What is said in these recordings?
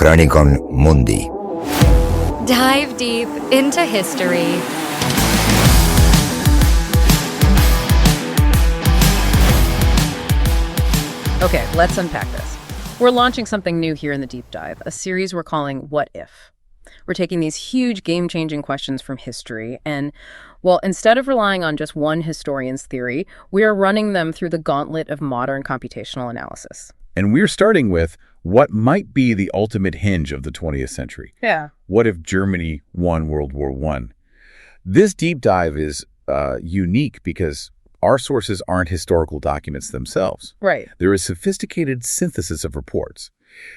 Chronicon Mundi. Dive deep into history. Okay, let's unpack this. We're launching something new here in the Deep Dive, a series we're calling What If? We're taking these huge game-changing questions from history and, well, instead of relying on just one historian's theory, we are running them through the gauntlet of modern computational analysis. And we're starting with what might be the ultimate hinge of the 20th century. Yeah. What if Germany won World War I? This deep dive is unique because our sources aren't historical documents themselves. Right. They're a sophisticated synthesis of reports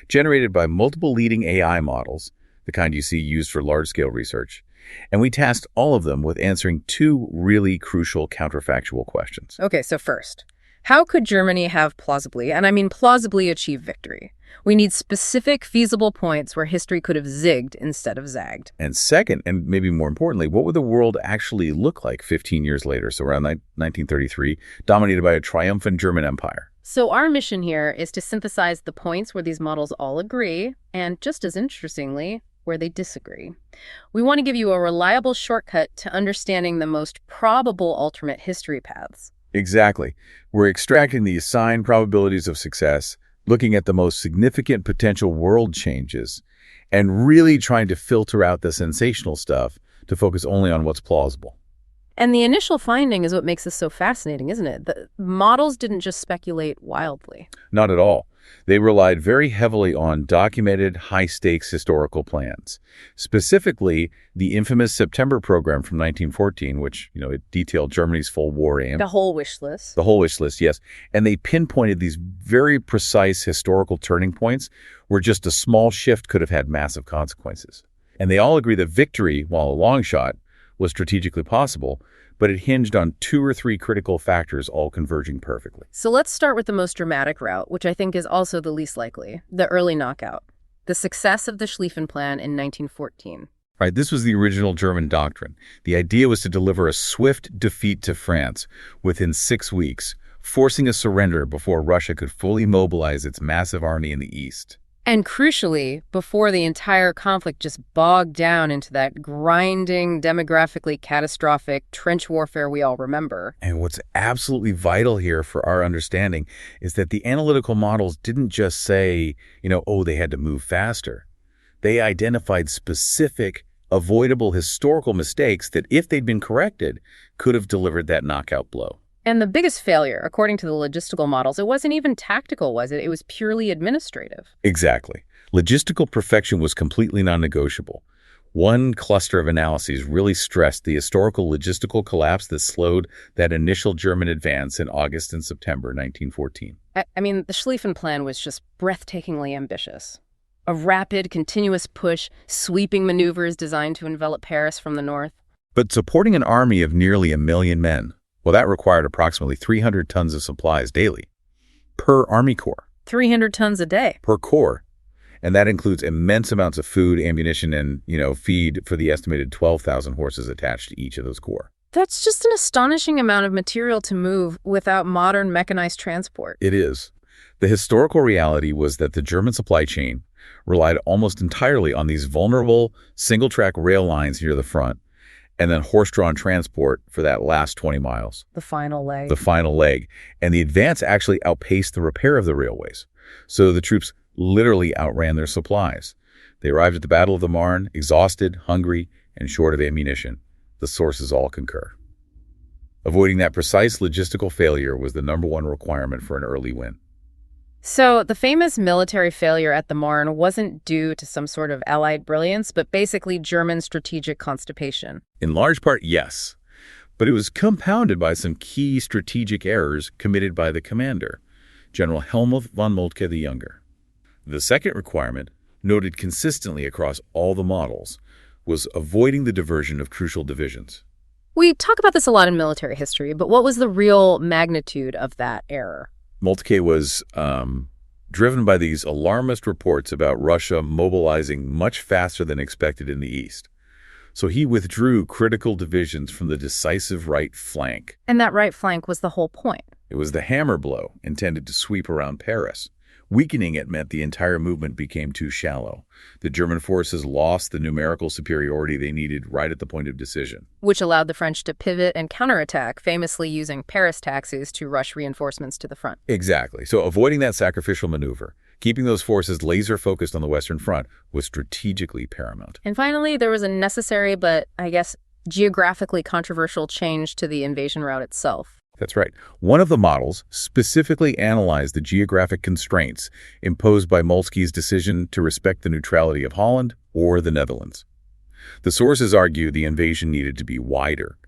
generated by multiple leading AI models, the kind you see used for large-scale research. And we tasked all of them with answering two really crucial counterfactual questions. Okay, so first, how could Germany have plausibly, and I mean plausibly, achieved victory? We need specific, feasible points where history could have zigged instead of zagged. And second, and maybe more importantly, what would the world actually look like 15 years later, so around 1933, dominated by a triumphant German empire? So our mission here is to synthesize the points where these models all agree, and just as interestingly, where they disagree. We want to give you a reliable shortcut to understanding the most probable alternate history paths. Exactly. We're extracting the assigned probabilities of success, looking at the most significant potential world changes, and really trying to filter out the sensational stuff to focus only on what's plausible. And the initial finding is what makes this so fascinating, isn't it? The models didn't just speculate wildly. Not at all. They relied very heavily on documented, high-stakes historical plans. Specifically, the infamous September program from 1914, which, it detailed Germany's full war aim. The whole wish list. The whole wish list, yes. And they pinpointed these very precise historical turning points where just a small shift could have had massive consequences. And they all agree that victory, while a long shot, was strategically possible, but it hinged on two or three critical factors all converging perfectly. So let's start with the most dramatic route, which I think is also the least likely, the early knockout, the success of the Schlieffen Plan in 1914. Right, this was the original German doctrine. The idea was to deliver a swift defeat to France within 6 weeks, forcing a surrender before Russia could fully mobilize its massive army in the east. And crucially, before the entire conflict just bogged down into that grinding, demographically catastrophic trench warfare we all remember. And what's absolutely vital here for our understanding is that the analytical models didn't just say, they had to move faster. They identified specific, avoidable historical mistakes that, if they'd been corrected, could have delivered that knockout blow. And the biggest failure, according to the logistical models, it wasn't even tactical, was it? It was purely administrative. Exactly. Logistical perfection was completely non-negotiable. One cluster of analyses really stressed the historical logistical collapse that slowed that initial German advance in August and September 1914. I mean, the Schlieffen Plan was just breathtakingly ambitious. A rapid, continuous push, sweeping maneuvers designed to envelop Paris from the north. But supporting an army of nearly 1 million men, well, that required approximately 300 tons of supplies daily per Army Corps. 300 tons a day. Per corps. And that includes immense amounts of food, ammunition, and, feed for the estimated 12,000 horses attached to each of those corps. That's just an astonishing amount of material to move without modern mechanized transport. It is. The historical reality was that the German supply chain relied almost entirely on these vulnerable single-track rail lines near the front, and then horse-drawn transport for that last 20 miles. The final leg. The final leg. And the advance actually outpaced the repair of the railways. So the troops literally outran their supplies. They arrived at the Battle of the Marne, exhausted, hungry, and short of ammunition. The sources all concur. Avoiding that precise logistical failure was the #1 requirement for an early win. So the famous military failure at the Marne wasn't due to some sort of Allied brilliance, but basically German strategic constipation. In large part, yes. But it was compounded by some key strategic errors committed by the commander, General Helmuth von Moltke the Younger. The second requirement, noted consistently across all the models, was avoiding the diversion of crucial divisions. We talk about this a lot in military history, but what was the real magnitude of that error? Moltke was driven by these alarmist reports about Russia mobilizing much faster than expected in the east. So he withdrew critical divisions from the decisive right flank. And that right flank was the whole point. It was the hammer blow intended to sweep around Paris, Weakening it meant the entire movement became too shallow. The German forces lost the numerical superiority they needed right at the point of decision. Which allowed the French to pivot and counterattack, famously using Paris taxis to rush reinforcements to the front. Exactly. So avoiding that sacrificial maneuver, keeping those forces laser-focused on the Western Front, was strategically paramount. And finally, there was a necessary but, I guess, geographically controversial change to the invasion route itself. That's right. One of the models specifically analyzed the geographic constraints imposed by Moltke's decision to respect the neutrality of Holland or the Netherlands. The sources argue the invasion needed to be wider.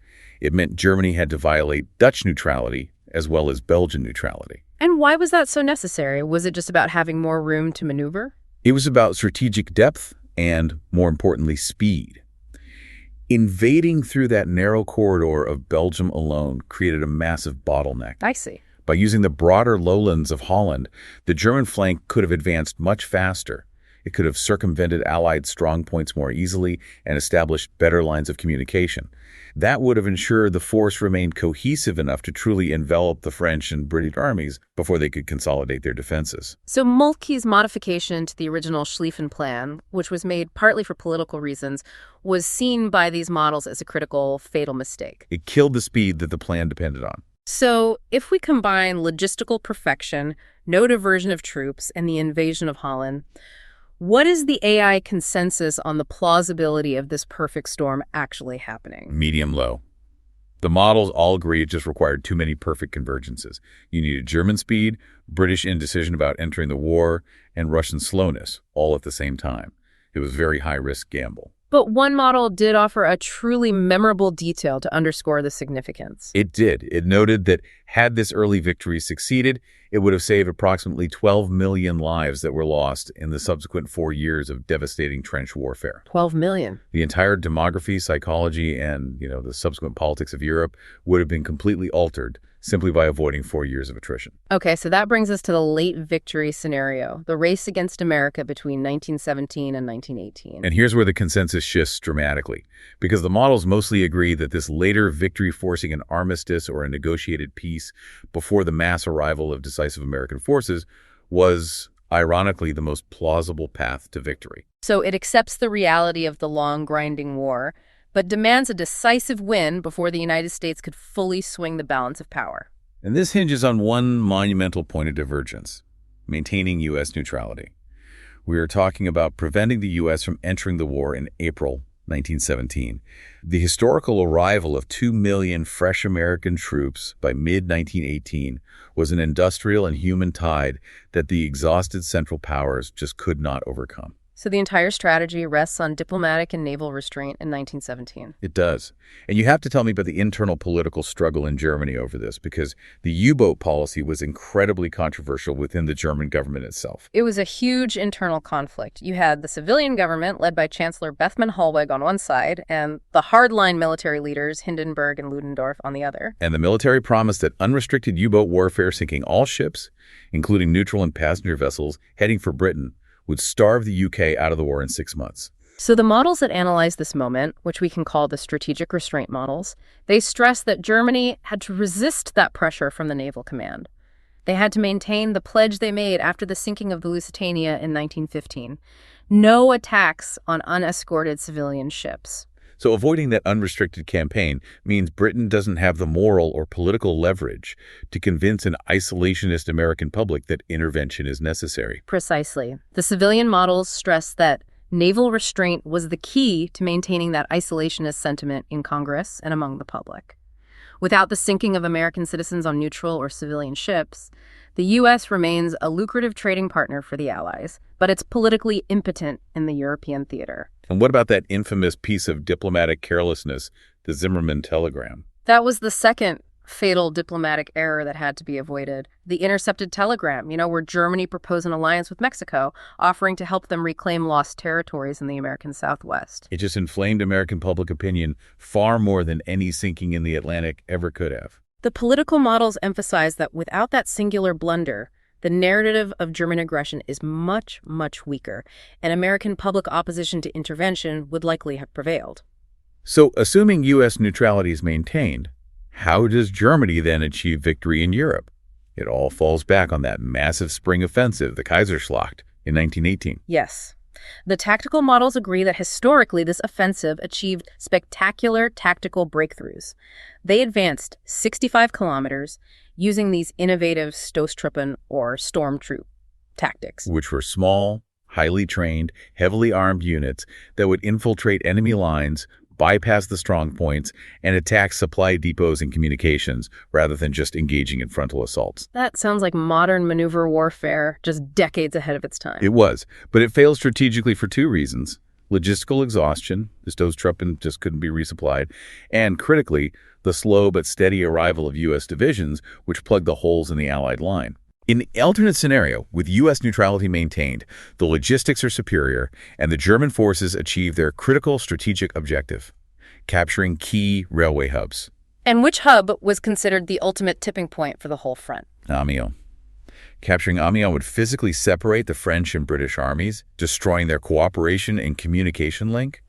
It meant Germany had to violate Dutch neutrality as well as Belgian neutrality. And why was that so necessary? Was it just about having more room to maneuver? It was about strategic depth and, more importantly, speed. Invading through that narrow corridor of Belgium alone created a massive bottleneck. I see. By using the broader lowlands of Holland, the German flank could have advanced much faster. It could have circumvented Allied strongpoints more easily and established better lines of communication. That would have ensured the force remained cohesive enough to truly envelop the French and British armies before they could consolidate their defenses. So Moltke's modification to the original Schlieffen Plan, which was made partly for political reasons, was seen by these models as a critical, fatal mistake. It killed the speed that the plan depended on. So if we combine logistical perfection, no diversion of troops, and the invasion of Holland, what is the AI consensus on the plausibility of this perfect storm actually happening? Medium-low. The models all agree it just required too many perfect convergences. You needed German speed, British indecision about entering the war, and Russian slowness, all at the same time. It was a very high-risk gamble. But one model did offer a truly memorable detail to underscore the significance. It did. It noted that had this early victory succeeded, it would have saved approximately 12 million lives that were lost in the subsequent 4 years of devastating trench warfare. 12 million. The entire demography, psychology, and the subsequent politics of Europe would have been completely altered simply by avoiding 4 years of attrition. Okay, so that brings us to the late victory scenario, the race against America between 1917 and 1918. And here's where the consensus shifts dramatically, because the models mostly agree that this later victory forcing an armistice or a negotiated peace before the mass arrival of decisive American forces was, ironically, the most plausible path to victory. So it accepts the reality of the long, grinding war, but demands a decisive win before the United States could fully swing the balance of power. And this hinges on one monumental point of divergence: maintaining U.S. neutrality. We are talking about preventing the U.S. from entering the war in April 1917. The historical arrival of 2 million fresh American troops by mid-1918 was an industrial and human tide that the exhausted Central Powers just could not overcome. So the entire strategy rests on diplomatic and naval restraint in 1917. It does. And you have to tell me about the internal political struggle in Germany over this, because the U-boat policy was incredibly controversial within the German government itself. It was a huge internal conflict. You had the civilian government led by Chancellor Bethmann Hollweg on one side and the hardline military leaders Hindenburg and Ludendorff on the other. And the military promised that unrestricted U-boat warfare sinking all ships, including neutral and passenger vessels, heading for Britain, would starve the UK out of the war in 6 months. So the models that analyze this moment, which we can call the strategic restraint models, they stress that Germany had to resist that pressure from the naval command. They had to maintain the pledge they made after the sinking of the Lusitania in 1915. No attacks on unescorted civilian ships. So avoiding that unrestricted campaign means Britain doesn't have the moral or political leverage to convince an isolationist American public that intervention is necessary. Precisely. The civilian models stress that naval restraint was the key to maintaining that isolationist sentiment in Congress and among the public. Without the sinking of American citizens on neutral or civilian ships, the U.S. remains a lucrative trading partner for the Allies, but it's politically impotent in the European theater. And what about that infamous piece of diplomatic carelessness, the Zimmermann telegram? That was the second fatal diplomatic error that had to be avoided. The intercepted telegram, where Germany proposed an alliance with Mexico, offering to help them reclaim lost territories in the American Southwest. It just inflamed American public opinion far more than any sinking in the Atlantic ever could have. The political models emphasize that without that singular blunder, the narrative of German aggression is much, much weaker, and American public opposition to intervention would likely have prevailed. So, assuming U.S. neutrality is maintained, how does Germany then achieve victory in Europe? It all falls back on that massive spring offensive, the Kaiser in 1918. Yes. The tactical models agree that historically this offensive achieved spectacular tactical breakthroughs. They advanced 65 kilometers using these innovative Stoßtruppen or storm troop tactics. Which were small, highly trained, heavily armed units that would infiltrate enemy lines, bypass the strong points, and attack supply depots and communications rather than just engaging in frontal assaults. That sounds like modern maneuver warfare, just decades ahead of its time. It was, but it failed strategically for two reasons. Logistical exhaustion, the Stoßtruppen just couldn't be resupplied, and critically, the slow but steady arrival of U.S. divisions, which plugged the holes in the Allied line. In the alternate scenario, with U.S. neutrality maintained, the logistics are superior, and the German forces achieve their critical strategic objective, capturing key railway hubs. And which hub was considered the ultimate tipping point for the whole front? Amiens. Capturing Amiens would physically separate the French and British armies, destroying their cooperation and communication link.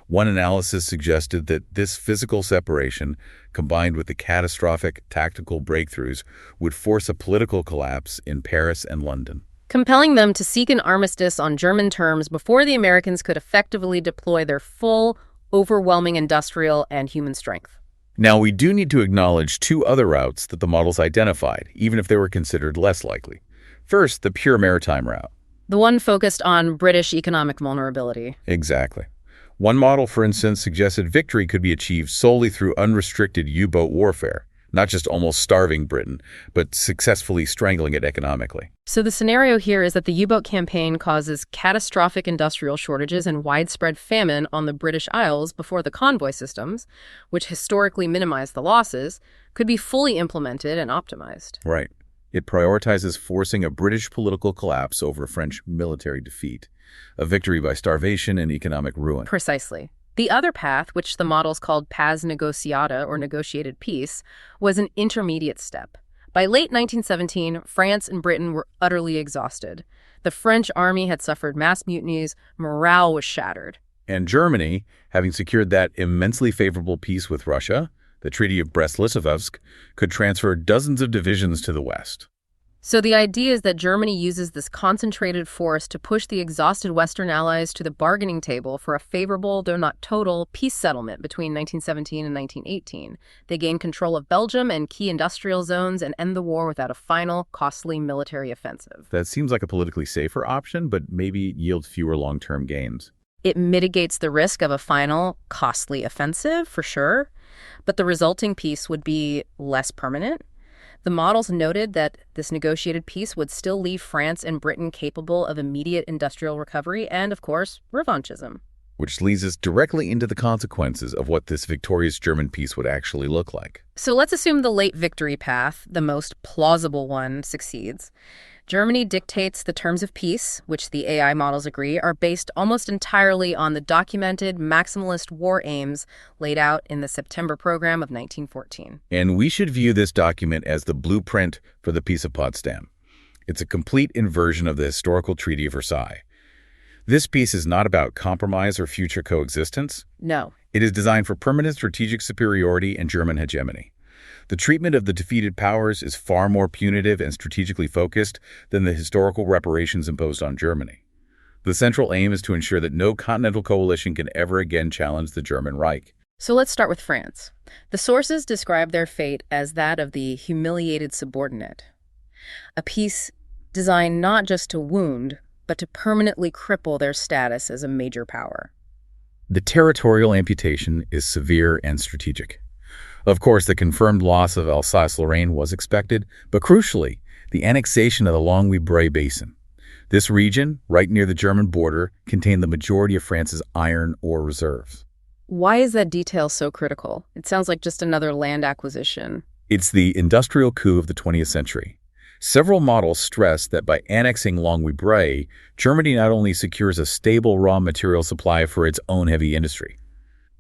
One analysis suggested that this physical separation, combined with the catastrophic tactical breakthroughs, would force a political collapse in Paris and London, compelling them to seek an armistice on German terms before the Americans could effectively deploy their full, overwhelming industrial and human strength. Now, we do need to acknowledge two other routes that the models identified, even if they were considered less likely. First, the pure maritime route. The one focused on British economic vulnerability. Exactly. One model, for instance, suggested victory could be achieved solely through unrestricted U-boat warfare, not just almost starving Britain, but successfully strangling it economically. So the scenario here is that the U-boat campaign causes catastrophic industrial shortages and widespread famine on the British Isles before the convoy systems, which historically minimize the losses, could be fully implemented and optimized. Right. It prioritizes forcing a British political collapse over a French military defeat, a victory by starvation and economic ruin. Precisely. The other path, which the models called paz negociada, or negotiated peace, was an intermediate step. By late 1917, France and Britain were utterly exhausted. The French army had suffered mass mutinies, morale was shattered. And Germany, having secured that immensely favorable peace with Russia, the Treaty of Brest-Litovsk, could transfer dozens of divisions to the west. So the idea is that Germany uses this concentrated force to push the exhausted Western allies to the bargaining table for a favorable, though not total, peace settlement between 1917 and 1918. They gain control of Belgium and key industrial zones and end the war without a final, costly military offensive. That seems like a politically safer option, but maybe yields fewer long-term gains. It mitigates the risk of a final, costly offensive, for sure, but the resulting peace would be less permanent. The models noted that this negotiated peace would still leave France and Britain capable of immediate industrial recovery and, of course, revanchism. Which leads us directly into the consequences of what this victorious German peace would actually look like. So let's assume the late victory path, the most plausible one, succeeds. Germany dictates the terms of peace, which the AI models agree are based almost entirely on the documented maximalist war aims laid out in the September Program of 1914. And we should view this document as the blueprint for the Peace of Potsdam. It's a complete inversion of the historical Treaty of Versailles. This peace is not about compromise or future coexistence. No. It is designed for permanent strategic superiority and German hegemony. The treatment of the defeated powers is far more punitive and strategically focused than the historical reparations imposed on Germany. The central aim is to ensure that no continental coalition can ever again challenge the German Reich. So let's start with France. The sources describe their fate as that of the humiliated subordinate. A peace designed not just to wound, but to permanently cripple their status as a major power. The territorial amputation is severe and strategic. Of course, the confirmed loss of Alsace-Lorraine was expected, but crucially, the annexation of the Longwy-Bray Basin. This region, right near the German border, contained the majority of France's iron ore reserves. Why is that detail so critical? It sounds like just another land acquisition. It's the industrial coup of the 20th century. Several models stress that by annexing Longwy-Bray, Germany not only secures a stable raw material supply for its own heavy industry.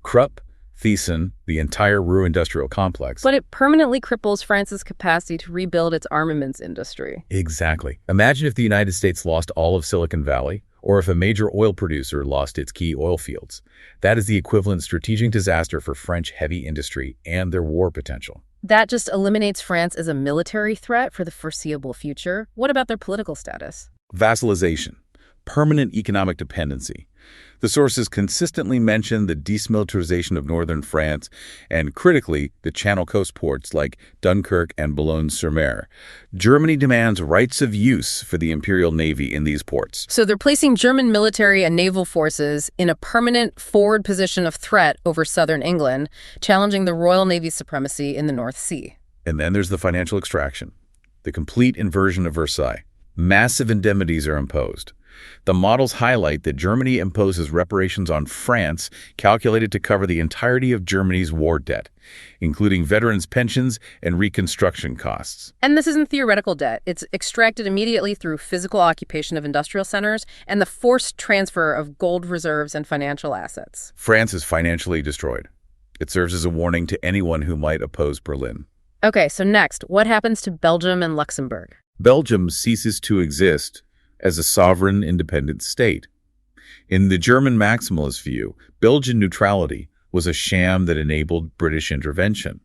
Krupp, Thyssen, the entire Ruhr industrial complex. But it permanently cripples France's capacity to rebuild its armaments industry. Exactly. Imagine if the United States lost all of Silicon Valley, or if a major oil producer lost its key oil fields. That is the equivalent strategic disaster for French heavy industry and their war potential. That just eliminates France as a military threat for the foreseeable future. What about their political status? Vassalization, permanent economic dependency. The sources consistently mention the demilitarization of northern France and, critically, the Channel Coast ports like Dunkirk and Boulogne-sur-Mer. Germany demands rights of use for the Imperial Navy in these ports. So they're placing German military and naval forces in a permanent forward position of threat over southern England, challenging the Royal Navy's supremacy in the North Sea. And then there's the financial extraction, the complete inversion of Versailles. Massive indemnities are imposed. The models highlight that Germany imposes reparations on France calculated to cover the entirety of Germany's war debt, including veterans' pensions and reconstruction costs. And this isn't theoretical debt. It's extracted immediately through physical occupation of industrial centers and the forced transfer of gold reserves and financial assets. France is financially destroyed. It serves as a warning to anyone who might oppose Berlin. Okay, so next, what happens to Belgium and Luxembourg? Belgium ceases to exist as a sovereign, independent state. In the German maximalist view, Belgian neutrality was a sham that enabled British intervention.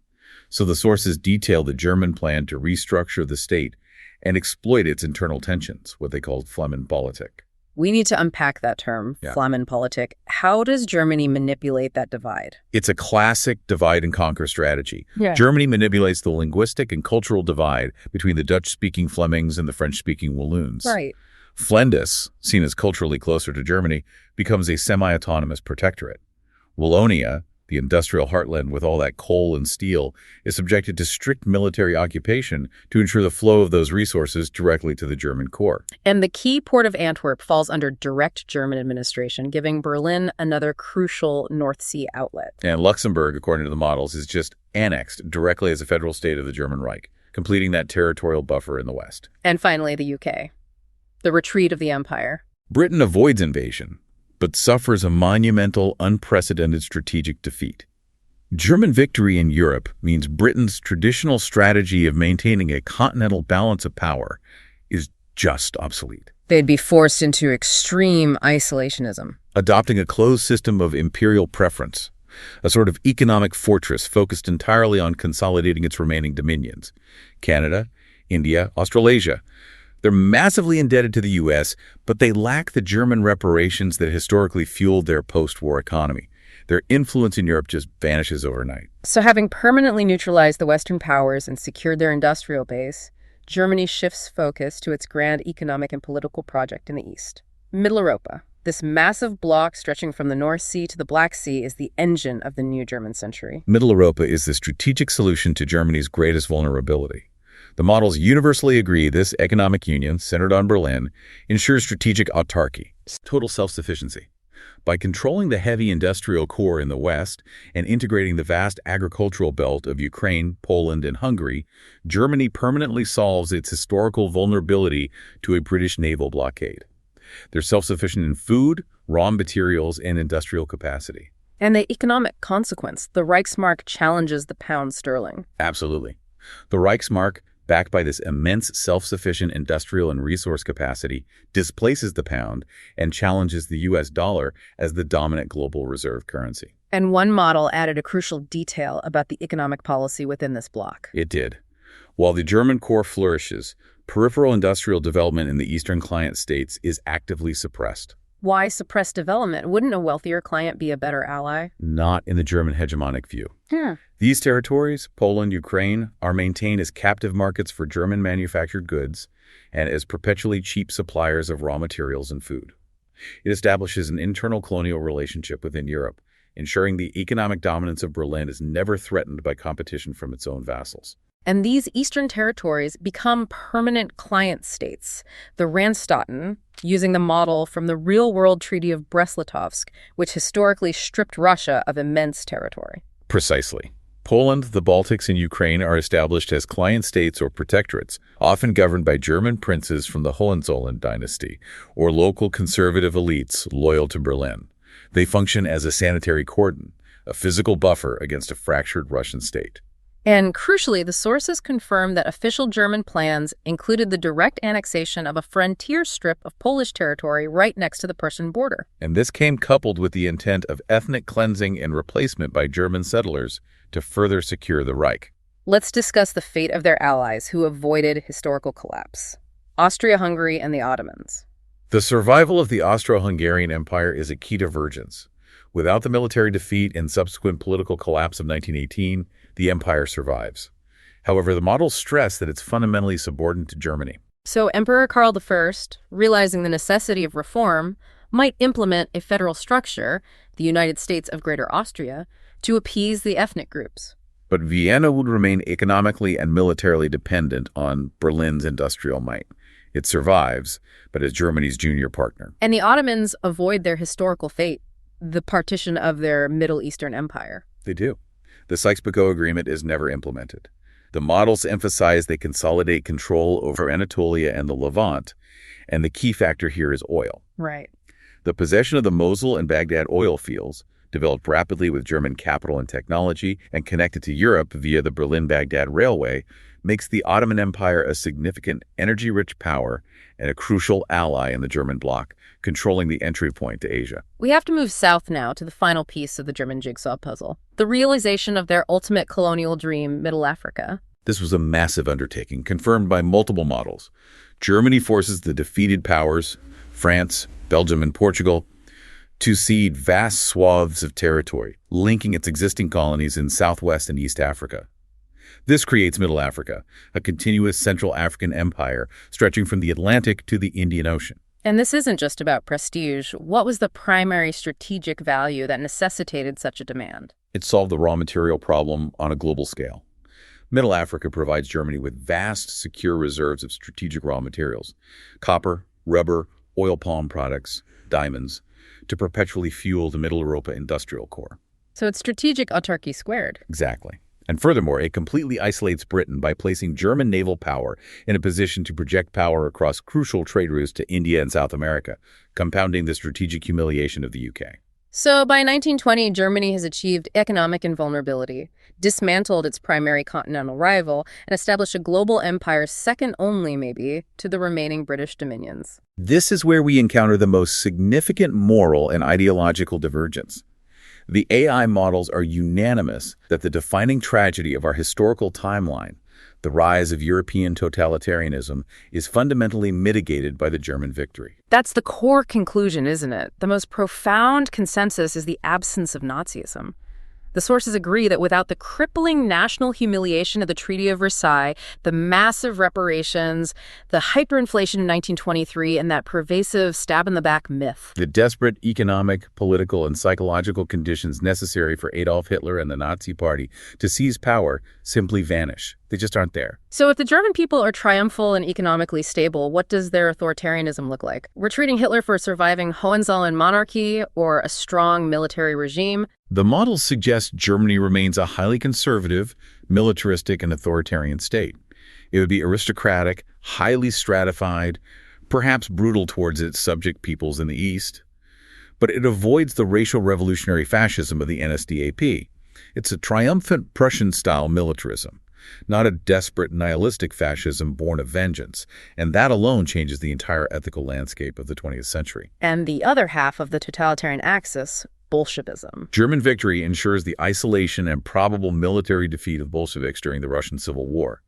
So the sources detail the German plan to restructure the state and exploit its internal tensions, what they called Flammenpolitik. We need to unpack that term, Flammenpolitik. How does Germany manipulate that divide? It's a classic divide and conquer strategy. Yeah. Germany manipulates the linguistic and cultural divide between the Dutch-speaking Flemings and the French-speaking Walloons. Right. Flanders, seen as culturally closer to Germany, becomes a semi-autonomous protectorate. Wallonia, the industrial heartland with all that coal and steel, is subjected to strict military occupation to ensure the flow of those resources directly to the German core. And the key port of Antwerp falls under direct German administration, giving Berlin another crucial North Sea outlet. And Luxembourg, according to the models, is just annexed directly as a federal state of the German Reich, completing that territorial buffer in the west. And finally, the UK, the retreat of the empire. Britain avoids invasion, but suffers a monumental, unprecedented strategic defeat. German victory in Europe means Britain's traditional strategy of maintaining a continental balance of power is just obsolete. They'd be forced into extreme isolationism. Adopting a closed system of imperial preference, a sort of economic fortress focused entirely on consolidating its remaining dominions. Canada, India, Australasia. They're massively indebted to the U.S., but they lack the German reparations that historically fueled their post-war economy. Their influence in Europe just vanishes overnight. So having permanently neutralized the Western powers and secured their industrial base, Germany shifts focus to its grand economic and political project in the East. Middle Europa. This massive bloc stretching from the North Sea to the Black Sea is the engine of the new German century. Middle Europa is the strategic solution to Germany's greatest vulnerability. The models universally agree this economic union, centered on Berlin, ensures strategic autarky, total self-sufficiency. By controlling the heavy industrial core in the West and integrating the vast agricultural belt of Ukraine, Poland, and Hungary, Germany permanently solves its historical vulnerability to a British naval blockade. They're self-sufficient in food, raw materials, and industrial capacity. And the economic consequence, the Reichsmark challenges the pound sterling. Absolutely. The Reichsmark, backed by this immense self-sufficient industrial and resource capacity, displaces the pound and challenges the U.S. dollar as the dominant global reserve currency. And one model added a crucial detail about the economic policy within this bloc. It did. While the German core flourishes, peripheral industrial development in the eastern client states is actively suppressed. Why suppress development? Wouldn't a wealthier client be a better ally? Not in the German hegemonic view. These territories, Poland, Ukraine, are maintained as captive markets for German manufactured goods and as perpetually cheap suppliers of raw materials and food. It establishes an internal colonial relationship within Europe, ensuring the economic dominance of Berlin is never threatened by competition from its own vassals. And these eastern territories become permanent client states. The Randstaaten, using the model from the real-world Treaty of Brest-Litovsk, which historically stripped Russia of immense territory. Precisely. Poland, the Baltics, and Ukraine are established as client states or protectorates, often governed by German princes from the Hohenzollern dynasty, or local conservative elites loyal to Berlin. They function as a sanitary cordon, a physical buffer against a fractured Russian state. And crucially, the sources confirm that official German plans included the direct annexation of a frontier strip of Polish territory right next to the Prussian border. And this came coupled with the intent of ethnic cleansing and replacement by German settlers to further secure the Reich. Let's discuss the fate of their allies who avoided historical collapse. Austria-Hungary and the Ottomans. The survival of the Austro-Hungarian Empire is a key divergence. Without the military defeat and subsequent political collapse of 1918, the empire survives. However, the models stress that it's fundamentally subordinate to Germany. So Emperor Karl I, realizing the necessity of reform, might implement a federal structure, the United States of Greater Austria, to appease the ethnic groups. But Vienna would remain economically and militarily dependent on Berlin's industrial might. It survives, but as Germany's junior partner. And the Ottomans avoid their historical fate, the partition of their Middle Eastern empire. They do. The Sykes-Picot Agreement is never implemented. The models emphasize they consolidate control over Anatolia and the Levant, and the key factor here is oil. Right. The possession of the Mosul and Baghdad oil fields, developed rapidly with German capital and technology and connected to Europe via the Berlin-Baghdad Railway, makes the Ottoman Empire a significant energy-rich power and a crucial ally in the German bloc, controlling the entry point to Asia. We have to move south now to the final piece of the German jigsaw puzzle, the realization of their ultimate colonial dream, Middle Africa. This was a massive undertaking, confirmed by multiple models. Germany forces the defeated powers, France, Belgium, and Portugal, to cede vast swaths of territory, linking its existing colonies in Southwest and East Africa. This creates Middle Africa, a continuous Central African empire stretching from the Atlantic to the Indian Ocean. And this isn't just about prestige. What was the primary strategic value that necessitated such a demand? It solved the raw material problem on a global scale. Middle Africa provides Germany with vast, secure reserves of strategic raw materials: copper, rubber, oil palm products, diamonds, to perpetually fuel the Middle Europa industrial core. So it's strategic autarky squared. Exactly. And furthermore, it completely isolates Britain by placing German naval power in a position to project power across crucial trade routes to India and South America, compounding the strategic humiliation of the UK. So by 1920, Germany has achieved economic invulnerability, dismantled its primary continental rival, and established a global empire second only, maybe, to the remaining British dominions. This is where we encounter the most significant moral and ideological divergence. The AI models are unanimous that the defining tragedy of our historical timeline, the rise of European totalitarianism, is fundamentally mitigated by the German victory. That's the core conclusion, isn't it? The most profound consensus is the absence of Nazism. The sources agree that without the crippling national humiliation of the Treaty of Versailles, the massive reparations, the hyperinflation in 1923, and that pervasive stab-in-the-back myth, the desperate economic, political, and psychological conditions necessary for Adolf Hitler and the Nazi Party to seize power simply vanish. They just aren't there. So if the German people are triumphal and economically stable, what does their authoritarianism look like? We're treating Hitler for surviving Hohenzollern monarchy or a strong military regime. The models suggest Germany remains a highly conservative, militaristic, and authoritarian state. It would be aristocratic, highly stratified, perhaps brutal towards its subject peoples in the East. But it avoids the racial revolutionary fascism of the NSDAP. It's a triumphant Prussian-style militarism, not a desperate nihilistic fascism born of vengeance, and that alone changes the entire ethical landscape of the 20th century. And the other half of the totalitarian axis, Bolshevism. German victory ensures the isolation and probable military defeat of Bolsheviks during the Russian Civil War.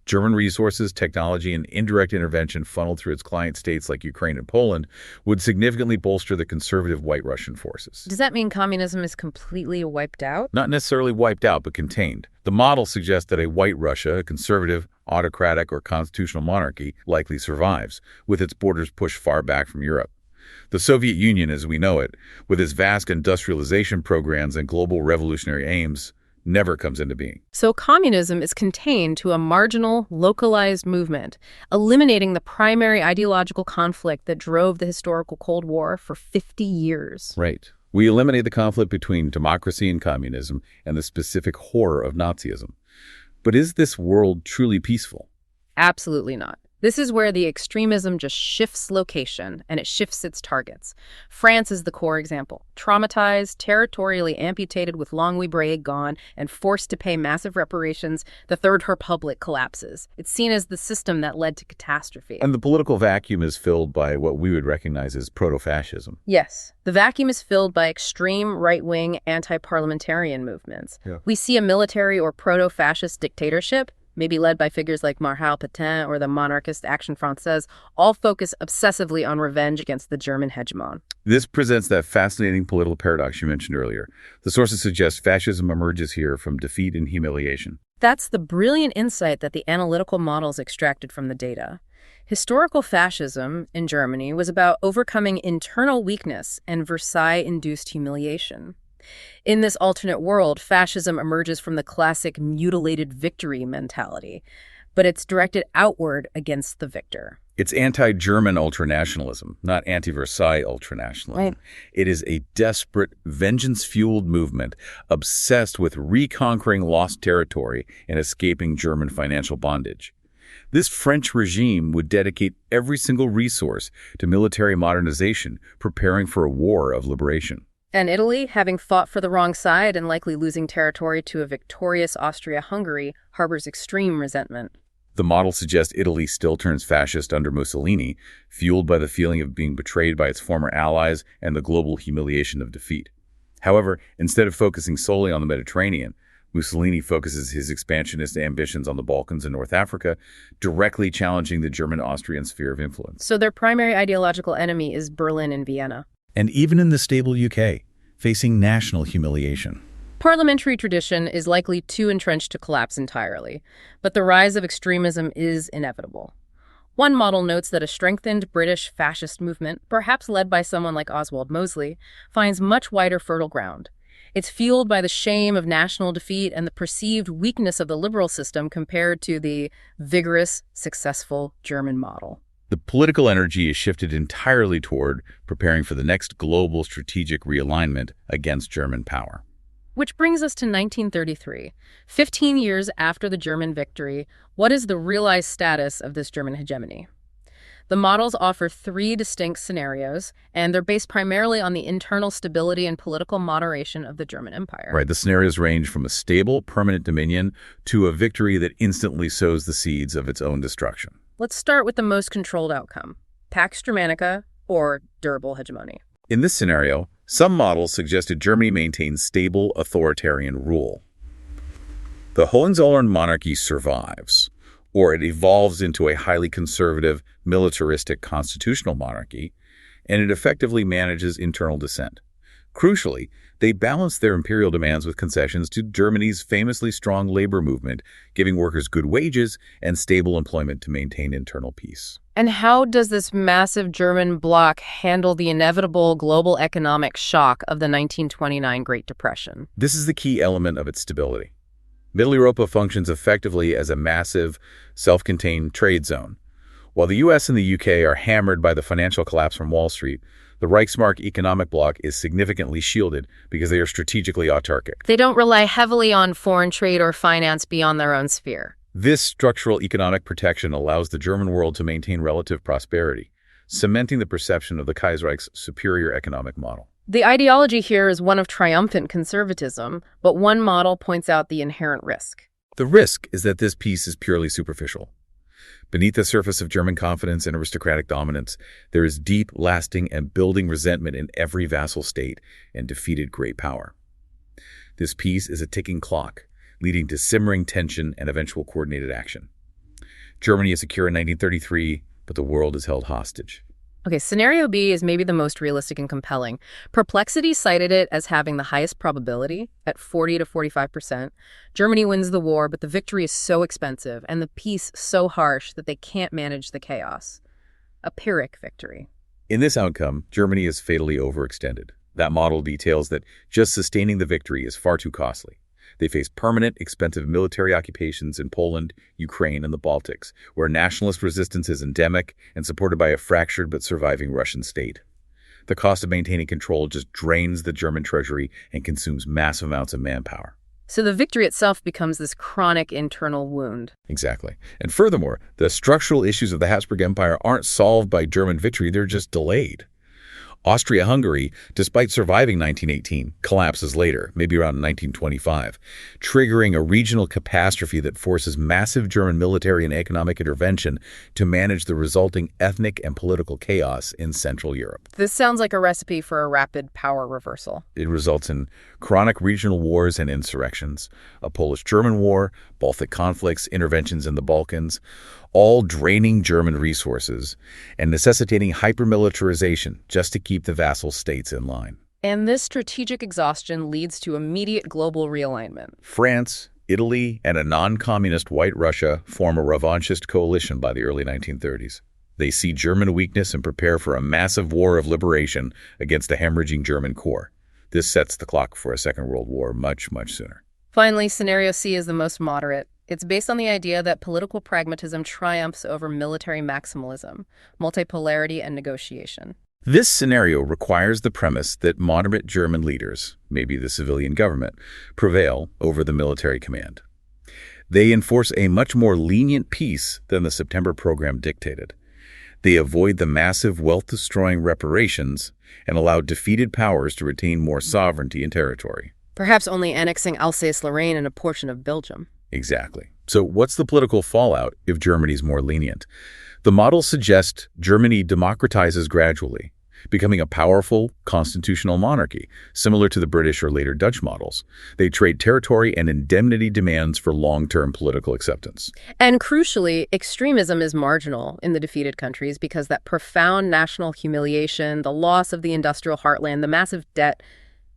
German resources, technology, and indirect intervention funneled through its client states like Ukraine and Poland would significantly bolster the conservative White Russian forces. Does that mean communism is completely wiped out? Not necessarily wiped out, but contained. The model suggests that a White Russia, a conservative, autocratic, or constitutional monarchy, likely survives, with its borders pushed far back from Europe. The Soviet Union, as we know it, with its vast industrialization programs and global revolutionary aims, never comes into being. So communism is contained to a marginal, localized movement, eliminating the primary ideological conflict that drove the historical Cold War for 50 years. Right. We eliminate the conflict between democracy and communism and the specific horror of Nazism. But is this world truly peaceful? Absolutely not. This is where the extremism just shifts location and it shifts its targets. France is the core example. Traumatized, territorially amputated with Louis Braille gone, and forced to pay massive reparations, the Third Republic collapses. It's seen as the system that led to catastrophe. And the political vacuum is filled by what we would recognize as proto-fascism. Yes, the vacuum is filled by extreme right-wing anti-parliamentarian movements. Yeah. We see a military or proto-fascist dictatorship, maybe led by figures like Marshal Pétain or the monarchist Action Française, all focus obsessively on revenge against the German hegemon. This presents that fascinating political paradox you mentioned earlier. The sources suggest fascism emerges here from defeat and humiliation. That's the brilliant insight that the analytical models extracted from the data. Historical fascism in Germany was about overcoming internal weakness and Versailles-induced humiliation. In this alternate world, fascism emerges from the classic mutilated victory mentality, but it's directed outward against the victor. It's anti-German ultranationalism, not anti-Versailles ultranationalism. Right. It is a desperate, vengeance-fueled movement obsessed with reconquering lost territory and escaping German financial bondage. This French regime would dedicate every single resource to military modernization, preparing for a war of liberation. And Italy, having fought for the wrong side and likely losing territory to a victorious Austria-Hungary, harbors extreme resentment. The model suggests Italy still turns fascist under Mussolini, fueled by the feeling of being betrayed by its former allies and the global humiliation of defeat. However, instead of focusing solely on the Mediterranean, Mussolini focuses his expansionist ambitions on the Balkans and North Africa, directly challenging the German-Austrian sphere of influence. So their primary ideological enemy is Berlin and Vienna. And even in the stable UK, facing national humiliation. Parliamentary tradition is likely too entrenched to collapse entirely, but the rise of extremism is inevitable. One model notes that a strengthened British fascist movement, perhaps led by someone like Oswald Mosley, finds much wider fertile ground. It's fueled by the shame of national defeat and the perceived weakness of the liberal system compared to the vigorous, successful German model. The political energy is shifted entirely toward preparing for the next global strategic realignment against German power. Which brings us to 1933. 15 years after the German victory, what is the realized status of this German hegemony? The models offer three distinct scenarios, and they're based primarily on the internal stability and political moderation of the German Empire. Right, the scenarios range from a stable, permanent dominion to a victory that instantly sows the seeds of its own destruction. Let's start with the most controlled outcome, Pax Germanica, or durable hegemony. In this scenario, some models suggested Germany maintains stable authoritarian rule. The Hohenzollern monarchy survives, or it evolves into a highly conservative, militaristic constitutional monarchy, and it effectively manages internal dissent. Crucially, they balance their imperial demands with concessions to Germany's famously strong labor movement, giving workers good wages and stable employment to maintain internal peace. And how does this massive German bloc handle the inevitable global economic shock of the 1929 Great Depression? This is the key element of its stability. Middle Europa functions effectively as a massive, self-contained trade zone. While the US and the UK are hammered by the financial collapse from Wall Street, the Reichsmark economic bloc is significantly shielded because they are strategically autarkic. They don't rely heavily on foreign trade or finance beyond their own sphere. This structural economic protection allows the German world to maintain relative prosperity, cementing the perception of the Kaiserreich's superior economic model. The ideology here is one of triumphant conservatism, but one model points out the inherent risk. The risk is that this peace is purely superficial. Beneath the surface of German confidence and aristocratic dominance, there is deep, lasting, and building resentment in every vassal state and defeated great power. This peace is a ticking clock, leading to simmering tension and eventual coordinated action. Germany is secure in 1933, but the world is held hostage. Okay, scenario B is maybe the most realistic and compelling. Perplexity cited it as having the highest probability at 40 to 45%. Germany wins the war, but the victory is so expensive and the peace so harsh that they can't manage the chaos. A Pyrrhic victory. In this outcome, Germany is fatally overextended. That model details that just sustaining the victory is far too costly. They face permanent, expensive military occupations in Poland, Ukraine, and the Baltics, where nationalist resistance is endemic and supported by a fractured but surviving Russian state. The cost of maintaining control just drains the German treasury and consumes massive amounts of manpower. So the victory itself becomes this chronic internal wound. Exactly. And furthermore, the structural issues of the Habsburg Empire aren't solved by German victory, they're just delayed. Austria-Hungary, despite surviving 1918, collapses later, maybe around 1925, triggering a regional catastrophe that forces massive German military and economic intervention to manage the resulting ethnic and political chaos in Central Europe. This sounds like a recipe for a rapid power reversal. It results in chronic regional wars and insurrections, a Polish-German war, Baltic conflicts, interventions in the Balkans, all draining German resources and necessitating hypermilitarization just to keep the vassal states in line. And this strategic exhaustion leads to immediate global realignment. France, Italy, and a non-communist White Russia form a revanchist coalition by the early 1930s. They see German weakness and prepare for a massive war of liberation against the hemorrhaging German core. This sets the clock for a Second World War much, much sooner. Finally, Scenario C is the most moderate. It's based on the idea that political pragmatism triumphs over military maximalism, multipolarity, and negotiation. This scenario requires the premise that moderate German leaders, maybe the civilian government, prevail over the military command. They enforce a much more lenient peace than the September program dictated. They avoid the massive wealth-destroying reparations and allow defeated powers to retain more sovereignty and territory. Perhaps only annexing Alsace-Lorraine and a portion of Belgium. Exactly. So what's the political fallout if Germany's more lenient? The model suggests Germany democratizes gradually, becoming a powerful constitutional monarchy, similar to the British or later Dutch models. They trade territory and indemnity demands for long-term political acceptance. And crucially, extremism is marginal in the defeated countries because that profound national humiliation, the loss of the industrial heartland, the massive debt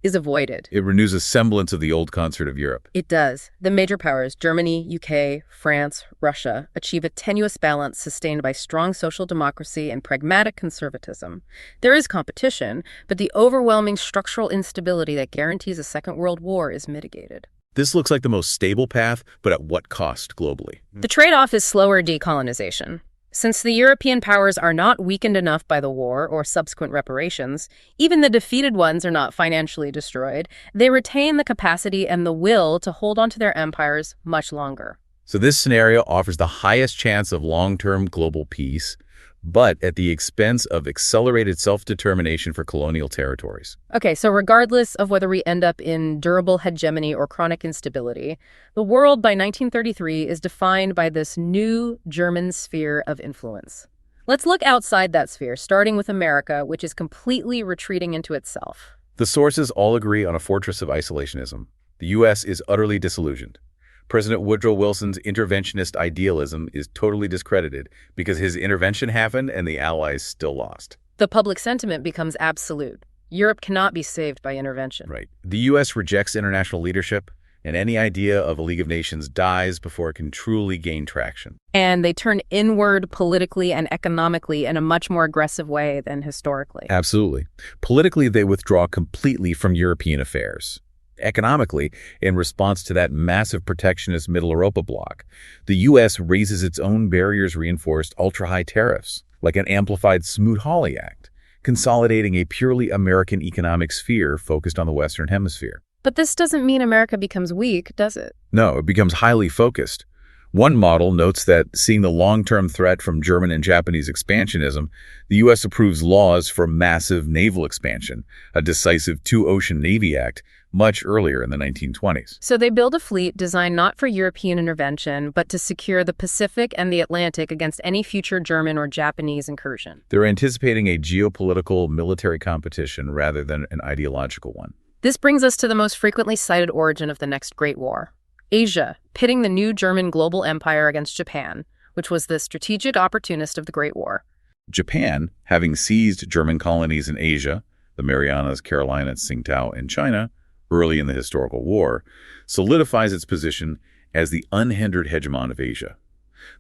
is avoided. It renews a semblance of the old concert of Europe. It does. The major powers, Germany, UK, France, Russia, achieve a tenuous balance sustained by strong social democracy and pragmatic conservatism. There is competition, but the overwhelming structural instability that guarantees a Second World War is mitigated. This looks like the most stable path, but at what cost globally? The trade-off is slower decolonization. Since the European powers are not weakened enough by the war or subsequent reparations, even the defeated ones are not financially destroyed, they retain the capacity and the will to hold on to their empires much longer. So this scenario offers the highest chance of long-term global peace, but at the expense of accelerated self-determination for colonial territories. Okay, so regardless of whether we end up in durable hegemony or chronic instability, the world by 1933 is defined by this new German sphere of influence. Let's look outside that sphere, starting with America, which is completely retreating into itself. The sources all agree on a fortress of isolationism. The U.S. is utterly disillusioned. President Woodrow Wilson's interventionist idealism is totally discredited because his intervention happened and the Allies still lost. The public sentiment becomes absolute. Europe cannot be saved by intervention. Right. The U.S. rejects international leadership, and any idea of a League of Nations dies before it can truly gain traction. And they turn inward politically and economically in a much more aggressive way than historically. Absolutely. Politically, they withdraw completely from European affairs. Economically, in response to that massive protectionist Middle Europa bloc, the U.S. raises its own barriers-reinforced ultra-high tariffs, like an amplified Smoot-Hawley Act, consolidating a purely American economic sphere focused on the Western Hemisphere. But this doesn't mean America becomes weak, does it? No, it becomes highly focused. One model notes that, seeing the long-term threat from German and Japanese expansionism, the U.S. approves laws for massive naval expansion, a decisive two-ocean Navy Act, much earlier in the 1920s. So they build a fleet designed not for European intervention, but to secure the Pacific and the Atlantic against any future German or Japanese incursion. They're anticipating a geopolitical military competition rather than an ideological one. This brings us to the most frequently cited origin of the next Great War. Asia, pitting the new German global empire against Japan, which was the strategic opportunist of the Great War. Japan, having seized German colonies in Asia, the Marianas, Carolinas, Tsingtao, and China, early in the historical war, solidifies its position as the unhindered hegemon of Asia.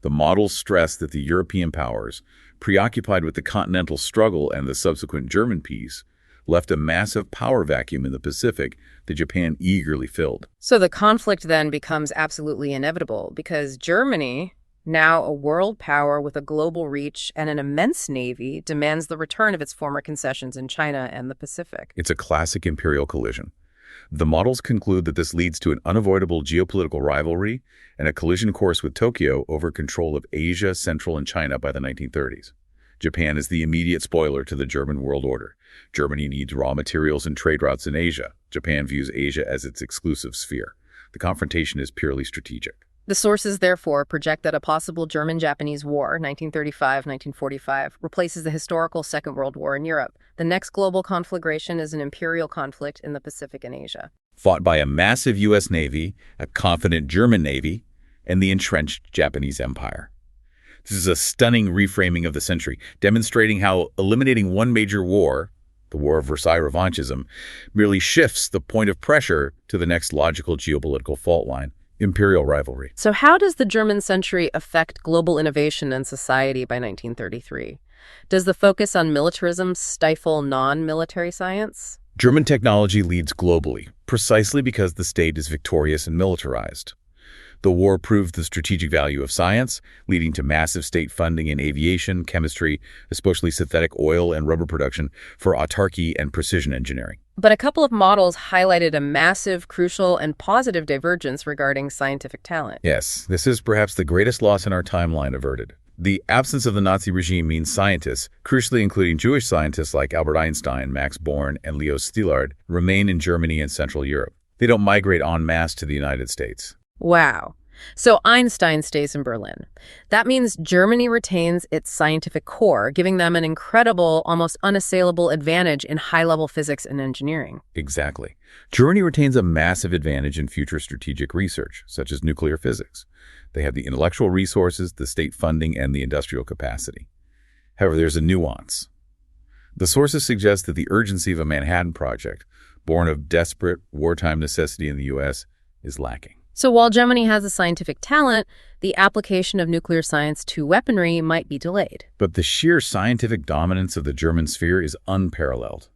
The models stress that the European powers, preoccupied with the continental struggle and the subsequent German peace, left a massive power vacuum in the Pacific that Japan eagerly filled. So the conflict then becomes absolutely inevitable because Germany, now a world power with a global reach and an immense navy, demands the return of its former concessions in China and the Pacific. It's a classic imperial collision. The models conclude that this leads to an unavoidable geopolitical rivalry and a collision course with Tokyo over control of Asia, Central, and China by the 1930s. Japan is the immediate spoiler to the German world order. Germany needs raw materials and trade routes in Asia. Japan views Asia as its exclusive sphere. The confrontation is purely strategic. The sources, therefore, project that a possible German-Japanese war, 1935-1945, replaces the historical Second World War in Europe. The next global conflagration is an imperial conflict in the Pacific and Asia, Fought by a massive U.S. Navy, a confident German Navy, and the entrenched Japanese Empire. This is a stunning reframing of the century, demonstrating how eliminating one major war, the War of Versailles revanchism, merely shifts the point of pressure to the next logical geopolitical fault line, imperial rivalry. So how does the German century affect global innovation and society by 1933? Does the focus on militarism stifle non-military science? German technology leads globally, precisely because the state is victorious and militarized. The war proved the strategic value of science, leading to massive state funding in aviation, chemistry, especially synthetic oil and rubber production, for autarky and precision engineering. But a couple of models highlighted a massive, crucial, and positive divergence regarding scientific talent. Yes, this is perhaps the greatest loss in our timeline averted. The absence of the Nazi regime means scientists, crucially including Jewish scientists like Albert Einstein, Max Born, and Leo Szilard, remain in Germany and Central Europe. They don't migrate en masse to the United States. Wow. So Einstein stays in Berlin. That means Germany retains its scientific core, giving them an incredible, almost unassailable advantage in high-level physics and engineering. Exactly. Germany retains a massive advantage in future strategic research, such as nuclear physics. They have the intellectual resources, the state funding, and the industrial capacity. However, there's a nuance. The sources suggest that the urgency of a Manhattan Project, born of desperate wartime necessity in the U.S., is lacking. So while Germany has the scientific talent, the application of nuclear science to weaponry might be delayed. But the sheer scientific dominance of the German sphere is unparalleled.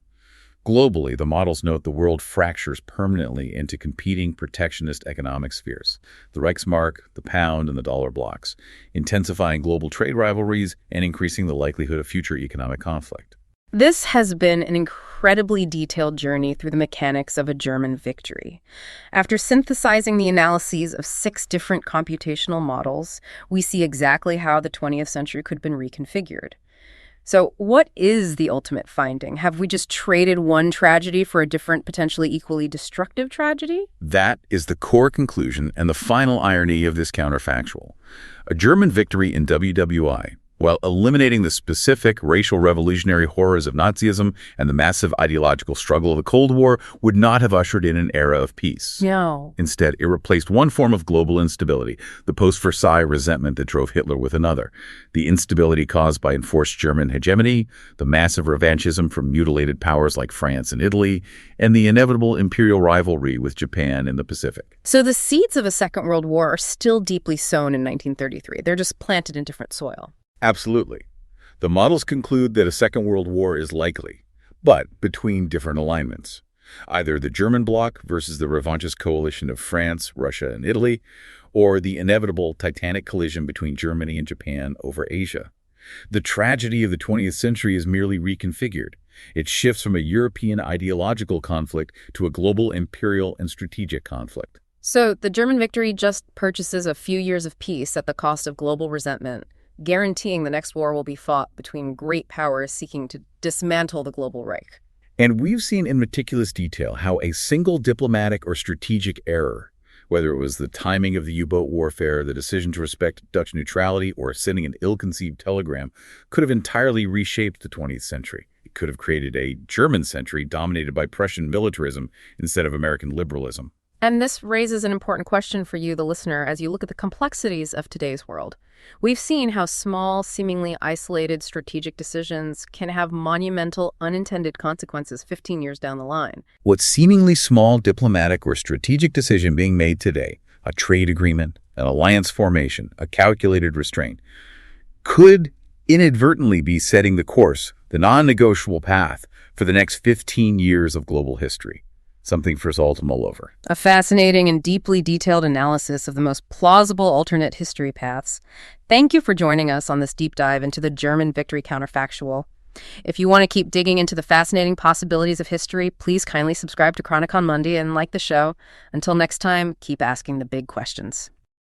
Globally, the models note the world fractures permanently into competing protectionist economic spheres, the Reichsmark, the pound, and the dollar blocks, intensifying global trade rivalries and increasing the likelihood of future economic conflict. This has been an incredibly detailed journey through the mechanics of a German victory. After synthesizing the analyses of 6 different computational models, we see exactly how the 20th century could have been reconfigured. So what is the ultimate finding? Have we just traded one tragedy for a different, potentially equally destructive tragedy? That is the core conclusion and the final irony of this counterfactual. A German victory in WWI, while eliminating the specific racial revolutionary horrors of Nazism and the massive ideological struggle of the Cold War, would not have ushered in an era of peace. No. Instead, it replaced one form of global instability, the post-Versailles resentment that drove Hitler, with another, the instability caused by enforced German hegemony, the massive revanchism from mutilated powers like France and Italy, and the inevitable imperial rivalry with Japan in the Pacific. So the seeds of a Second World War are still deeply sown in 1933. They're just planted in different soil. Absolutely. The models conclude that a Second World War is likely, but between different alignments. Either the German bloc versus the revanchist coalition of France, Russia, and Italy, or the inevitable titanic collision between Germany and Japan over Asia. The tragedy of the 20th century is merely reconfigured. It shifts from a European ideological conflict to a global imperial and strategic conflict. So the German victory just purchases a few years of peace at the cost of global resentment, guaranteeing the next war will be fought between great powers seeking to dismantle the global Reich. And we've seen in meticulous detail how a single diplomatic or strategic error, whether it was the timing of the U-boat warfare, the decision to respect Dutch neutrality, or sending an ill-conceived telegram, could have entirely reshaped the 20th century. It could have created a German century dominated by Prussian militarism instead of American liberalism. And this raises an important question for you, the listener, as you look at the complexities of today's world. We've seen how small, seemingly isolated strategic decisions can have monumental, unintended consequences 15 years down the line. What seemingly small diplomatic or strategic decision being made today, a trade agreement, an alliance formation, a calculated restraint, could inadvertently be setting the course, the non-negotiable path, for the next 15 years of global history. Something for us all to mull over. A fascinating and deeply detailed analysis of the most plausible alternate history paths. Thank you for joining us on this deep dive into the German victory counterfactual. If you want to keep digging into the fascinating possibilities of history, please kindly subscribe to Chronic on Monday and like the show. Until next time, keep asking the big questions.